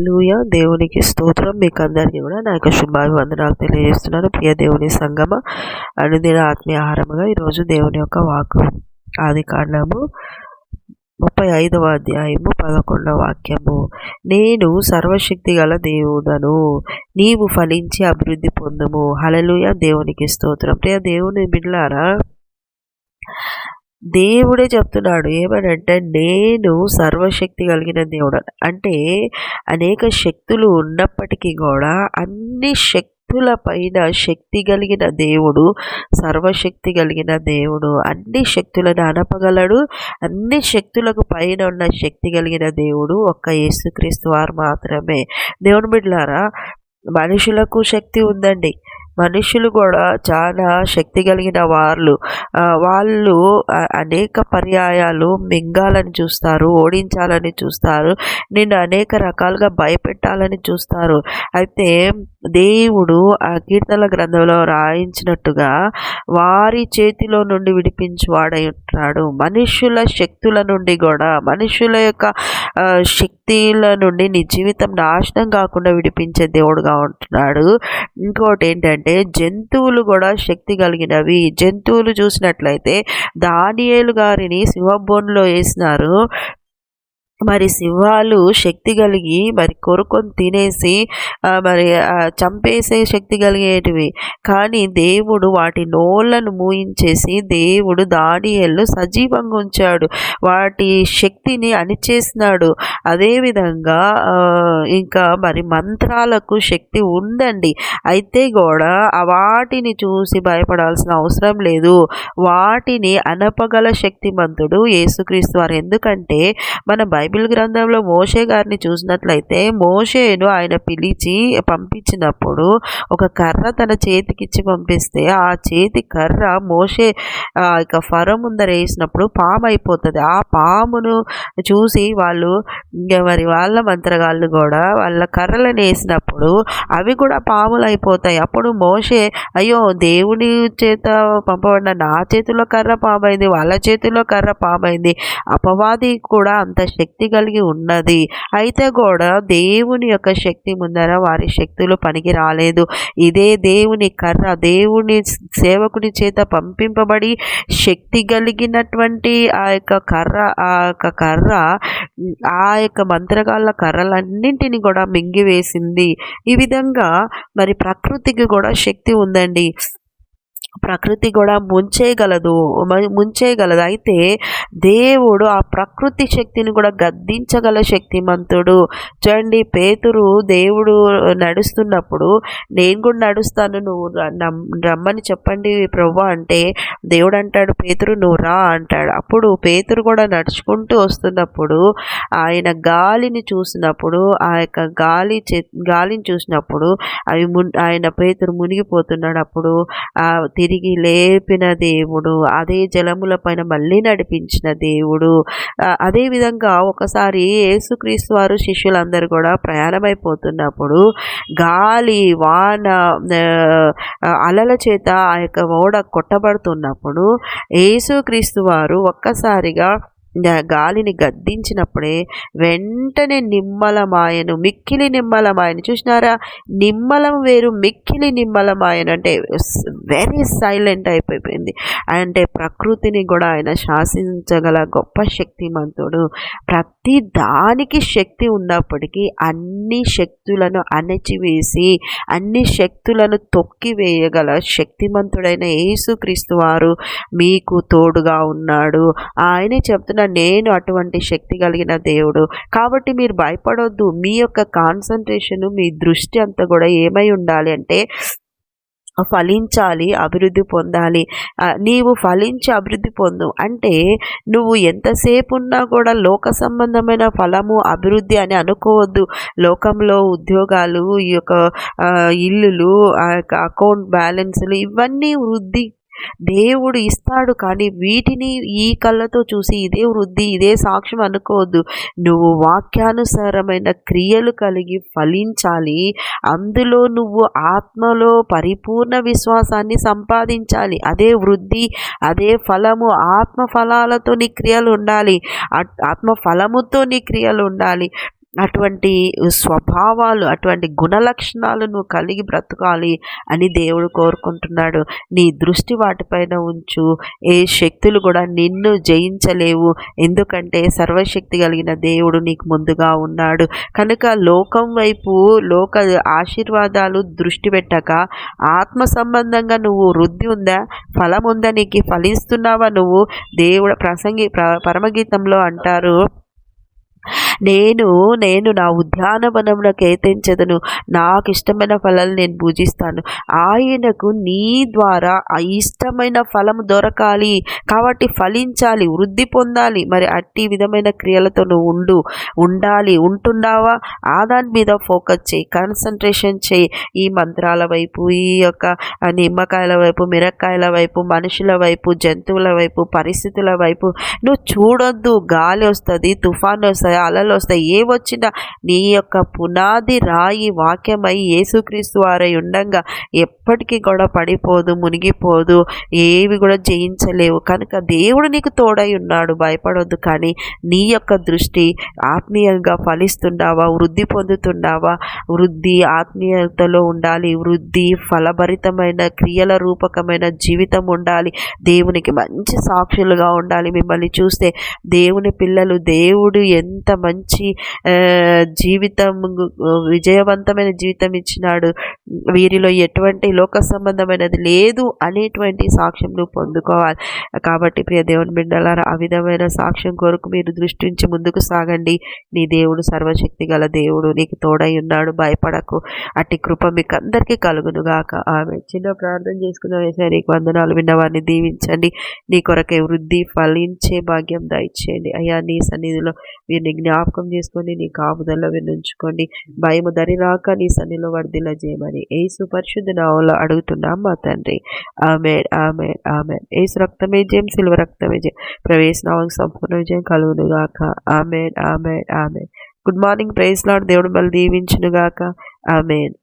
లూయ దేవునికి స్తోత్రం. మీకు అందరికీ కూడా నా యొక్క శుభాభివందనాలు తెలియజేస్తున్నాను. ప్రియ దేవుని సంగమ, అనుదిన ఆత్మీయ ఆహారముగా ఈరోజు దేవుని యొక్క వాక్కు ఆదికాండము 35వ అధ్యాయము 11వ వాక్యము. నేను సర్వశక్తి గల దేవుడను, నీవు ఫలించి అభివృద్ధి పొందుము. హల్లెలూయా, దేవునికి స్తోత్రం. ప్రియ దేవుని బిడ్డలారా, దేవుడే చెప్తున్నాడు ఏమనంటే, నేను సర్వశక్తి కలిగిన దేవుడు. అంటే అనేక శక్తులు ఉన్నప్పటికీ కూడా అన్ని శక్తుల పైన శక్తి కలిగిన దేవుడు, సర్వశక్తి కలిగిన దేవుడు. అన్ని శక్తులను అనపగలడు. అన్ని శక్తులకు పైన ఉన్న శక్తి కలిగిన దేవుడు ఒక్క యేసుక్రీస్తు వారు మాత్రమే. దేవుని బిడ్డలారా, మనుషులకు శక్తి ఉందండి. మనుషులు కూడా చాలా శక్తి కలిగిన వాళ్ళు అనేక పర్యాయాలు మింగాలని చూస్తారు, ఓడించాలని చూస్తారు, నిన్ను అనేక రకాలుగా భయపెట్టాలని చూస్తారు. అయితే దేవుడు ఆ కీర్తనల గ్రంథంలో రాయించినట్టుగా వారి చేతిలో నుండి విడిపించువాడై ఉంటున్నాడు. మనుషుల శక్తుల నుండి కూడా, మనుషుల యొక్క శక్తుల నుండి నీ జీవితం నాశనం కాకుండా విడిపించే దేవుడుగా ఉంటున్నాడు. ఇంకోటి ఏంటంటే, జంతువులు కూడా శక్తి కలిగినవి. జంతువులు చూసినట్లయితే దానియేలు గారిని సింహబోన్లో వేసినారు. మరి సింహాలు శక్తి కలిగి మరి కొరుకొని తినేసి మరి చంపేసే శక్తి కలిగేటివి. కానీ దేవుడు వాటి నోళ్లను మూయించేసి దేవుడు దానియేలును సజీవంగా ఉంచాడు, వాటి శక్తిని అణిచేసినాడు. అదేవిధంగా ఇంకా మరి మంత్రాలకు శక్తి ఉందండి. అయితే కూడా వాటిని చూసి భయపడాల్సిన అవసరం లేదు. వాటిని అనపగల శక్తిమంతుడు యేసుక్రీస్తు వారు. ఎందుకంటే మన బైబిల్ గ్రంథంలో మోషే గారిని చూసినట్లయితే, మోషేను ఆయన పిలిచి పంపించినప్పుడు ఒక కర్ర తన చేతికిచ్చి పంపిస్తే ఆ చేతి కర్ర మోషే ఇక ఫరో ముందర వేసినప్పుడు పాము అయిపోతుంది. ఆ పామును చూసి వాళ్ళు మరి వాళ్ళ మంత్రగాళ్ళు కూడా వాళ్ళ కర్రలను వేసినప్పుడు అవి కూడా పాములు అయిపోతాయి. అప్పుడు మోషే, అయ్యో దేవుని చేత పంపబడిన నా చేతిలో కర్ర పామైంది, వాళ్ళ చేతిలో కర్ర పామైంది. అపవాది కూడా అంత శక్తి కలిగి ఉన్నది. అయితే కూడా దేవుని యొక్క శక్తి ముందర వారి శక్తులు పనికి రాలేదు. ఇదే దేవుని కర్ర, దేవుని సేవకుని చేత పంపింపబడి శక్తి కలిగినటువంటి ఆ యొక్క కర్ర ఆ యొక్క మంత్రగాళ్ళ కర్రలన్నింటినీ కూడా మింగివేసింది. ఈ విధంగా మరి ప్రకృతికి కూడా శక్తి ఉందండి. ప్రకృతి కూడా ముంచేయగలదు. అయితే దేవుడు ఆ ప్రకృతి శక్తిని కూడా గద్దించగల శక్తిమంతుడు. చూడండి, పేతురు దేవుడు నడుస్తున్నప్పుడు, నేను కూడా నడుస్తాను, నువ్వు రమ్మని చెప్పండి ప్రభువా అంటే, దేవుడు అంటాడు, పేతురు నువ్వు రా అంటాడు. అప్పుడు పేతురు కూడా నడుచుకుంటూ వస్తున్నప్పుడు ఆయన గాలిని చూసినప్పుడు, ఆ యొక్క గాలిని చూసినప్పుడు ఆయన పేతురు మునిగిపోతున్నాడు. అప్పుడు తిరిగి లేపిన దేవుడు, అదే జలముల పైన మళ్ళీ నడిపించిన దేవుడు. అదేవిధంగా ఒకసారి యేసుక్రీస్తు వారు శిష్యులందరూ కూడా ప్రయాణమైపోతున్నప్పుడు గాలి, వాన, అలల చేత ఆ యొక్క ఓడ కొట్టబడుతున్నప్పుడు యేసుక్రీస్తు వారు ఒక్కసారిగా గాలిని గద్దించినప్పుడే వెంటనే నిమ్మలమాయను, మిక్కిలి నిమ్మలమాయను. చూసినారా, నిమ్మలం వేరు, మిక్కిలి నిమ్మలమాయను అంటే వెరీ సైలెంట్ అయిపోయింది. అంటే ప్రకృతిని కూడా ఆయన శాసించగల గొప్ప శక్తిమంతుడు. ప్రతి దానికి శక్తి ఉన్నప్పటికీ అన్ని శక్తులను అణచివేసి అన్ని శక్తులను తొక్కివేయగల శక్తిమంతుడైన యేసుక్రీస్తు వారు మీకు తోడుగా ఉన్నాడు. ఆయనే చెప్తున్న, నేను అటువంటి శక్తి కలిగిన దేవుడు. కాబట్టి మీరు భయపడొద్దు. మీ యొక్క కాన్సన్ట్రేషన్, మీ దృష్టి అంతా కూడా ఏమై ఉండాలి అంటే, ఫలించాలి, అభివృద్ధి పొందాలి. నీవు ఫలించి అభివృద్ధి పొందు అంటే, నువ్వు ఎంతసేపు ఉన్నా కూడా లోక సంబంధమైన ఫలము, అభివృద్ధి అని అనుకోవద్దు. లోకంలో ఉద్యోగాలు, ఈ యొక్క ఇల్లులు, ఆ యొక్క అకౌంట్ బ్యాలెన్స్లు, ఇవన్నీ వృద్ధి దేవుడు ఇస్తాడు. కానీ వీటిని ఈ కళ్ళతో చూసి ఇదే వృద్ధి, ఇదే సాక్ష్యం అనుకోవద్దు. నువ్వు వాక్యానుసారమైన క్రియలు కలిగి ఫలించాలి. అందులో నువ్వు ఆత్మలో పరిపూర్ణ విశ్వాసాన్ని సంపాదించాలి. అదే వృద్ధి, అదే ఫలము. ఆత్మ ఫలాలతో నీ క్రియలు ఉండాలి, ఆత్మ ఫలముతో నీ క్రియలు ఉండాలి. అటువంటి స్వభావాలు, అటువంటి గుణలక్షణాలు నువ్వు కలిగి బ్రతకాలి అని దేవుడు కోరుకుంటున్నాడు. నీ దృష్టి వాటిపైన ఉంచు. ఏ శక్తులు కూడా నిన్ను జయించలేవు. ఎందుకంటే సర్వశక్తి కలిగిన దేవుడు నీకు ముందుగా ఉన్నాడు. కనుక లోకం వైపు, లోక ఆశీర్వాదాలు దృష్టి పెట్టక ఆత్మ సంబంధంగా నువ్వు వృద్ధి ఉందా, ఫలం ఉందా, నీకు ఫలిస్తున్నావా నువ్వు? దేవుడు పరమగీతంలో అంటారు, నేను నా ఉద్యానవనమునకు ఏతించెదను, నాకు ఇష్టమైన ఫలాలు నేను పూజిస్తాను. ఆయనకు నీ ద్వారా ఇష్టమైన ఫలము దొరకాలి కాబట్టి ఫలించాలి, వృద్ధి పొందాలి. మరి అట్టి విధమైన క్రియలతో నువ్వు ఉండాలి. ఉంటున్నావా? ఆ దాని మీద ఫోకస్ చేయి, కాన్సన్ట్రేషన్ చేయి. ఈ మంత్రాల వైపు, ఈ యొక్క నిమ్మకాయల వైపు, మిరక్కాయల వైపు, మనుషుల వైపు, జంతువుల వైపు, పరిస్థితుల వైపు నువ్వు చూడొద్దు. గాలి వస్తుంది, తుఫాను వస్తాయి, అలలు వస్తాయి, ఏ వచ్చినా నీ యొక్క పునాది రాయి వాక్యమై యేసుక్రీస్తు వారై ఉండంగా ఎప్పటికీ కూడా పడిపోదు, మునిగిపోదు, ఏవి కూడా జయించలేవు. కనుక దేవుడు నీకు తోడై ఉన్నాడు, భయపడొద్దు. కానీ నీ యొక్క దృష్టి ఆత్మీయంగా ఫలిస్తున్నావా, వృద్ధి పొందుతున్నావా? వృద్ధి ఆత్మీయతలో ఉండాలి. వృద్ధి ఫలభరితమైన క్రియల రూపకమైన జీవితం ఉండాలి. దేవునికి మంచి సాక్షులుగా ఉండాలి. మిమ్మల్ని చూస్తే దేవుని పిల్లలు, దేవుడు ఎంత మంచి జీవితం, విజయవంతమైన జీవితం ఇచ్చినాడు, వీరిలో ఎటువంటి లోక సంబంధమైనది లేదు అనేటువంటి సాక్ష్యం నువ్వు పొందుకోవాలి. కాబట్టి ప్రియ దేవుని బిడ్డలారా, ఆ విధమైన సాక్ష్యం కొరకు మీరు దృష్టించి ముందుకు సాగండి. నీ దేవుడు సర్వశక్తి గల దేవుడు, నీకు తోడై ఉన్నాడు, భయపడకు. అట్టి కృప మీకు అందరికీ కలుగునుగాక. ఆమె చిన్న ప్రార్థన చేసుకున్న వేసే నీకు వందనాలు. విన్నవారిని దీవించండి. నీ కొరకే వృద్ధి ఫలించే భాగ్యం దయచేయండి అయ్యా. నీ సన్నిధిలో వీరిని జ్ఞాపకం చేసుకొని నీ కాపుదల్లో వీరిని ఉంచుకోండి. భయము దరిరాక నీ సన్నిధిలో వర్ధిల్ల చేయమని యేసు పరిశుద్ధ నామములో అడుగుతున్నాం మా తండ్రి. ఆమేన్, ఆమేన్, ఆమేన్. యేసు రక్తమే జయం, సిలువ రక్తమే జయం. ప్రవేశ నామమునకు సంపూర్ణ విజయం కలుగునుగాక. Amen, amen, amen. Good morning. Praise Lord. దేవుడు మళ్ళీ దీవించునుగాక. ఆమేన్.